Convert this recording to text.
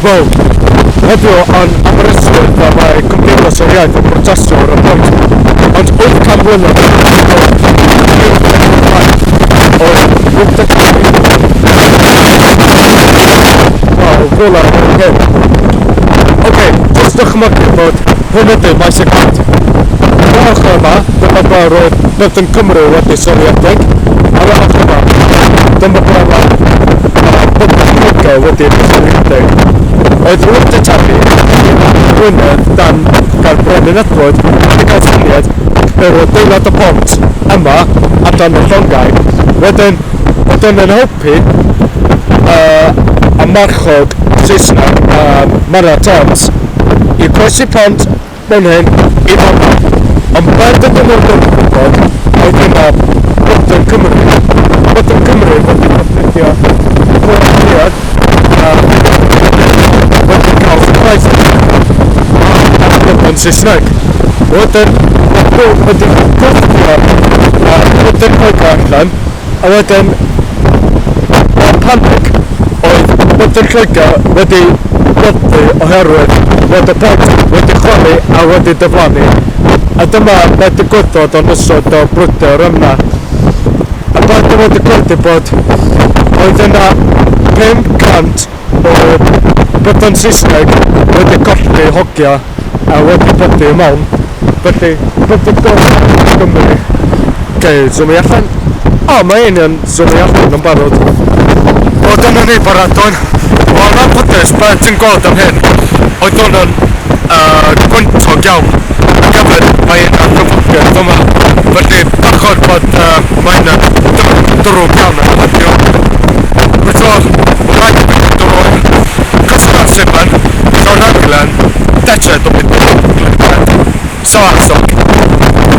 Wel, heddiw yn Aberystwyth a mae Cymdeithas yr Iaith yn protestio ar y pwynt. Ond 800 mlynedd Wel, fel ar hyn. Oce, jyst dychmygu bod hwn ydy maes y gant. Yr ochr yma, dyma bod roedd Byddin Cymru wedi syliedig. Ar y ochr yma, dyma bod Byddin Lloegr wedi syliedig. Oedd rwy'n dytafu Gwynedd dan gael Brenin Edward wedi cael syniad yr adeilad y pont yma a dan y llongau. Wedyn, yn helpu y marchog Saesneg Man at Arms i croesi pont mewn hyn i fanna. Ond beth ydyn nhw'n gwybod oedd yna Byddin Cymru. Byddin Cymru wedi defnyddio gwrthniad wedi cael surprise a Byddin Saesneg. Wedyn, wedi gwrthio Byddin Lloegr allan a wedyn panic oedd Byddin Lloegr wedi gwrthu oherwydd bod y pont wedi chwalu a wedi diflannu. A dyma beth digwyddodd o'n ysod o brwydr yma. A beth wedi gwrthu bod oedd yna 500 o Byddin Saesneg wedi colli hogia a wedi bodi mewn. Felly, Byddin Cymru. Ok, zoom i allan. O, mae un yn zoom i allan yn barod. O, dyna ni baradwn. O, yn anffodus, beth ti'n gweld am hyn? Oedd hwn yn gwyntog iawn. Ac hefyd, mae un yn gyfwgyd yma. Felly, achor bod mae yna drwg iawn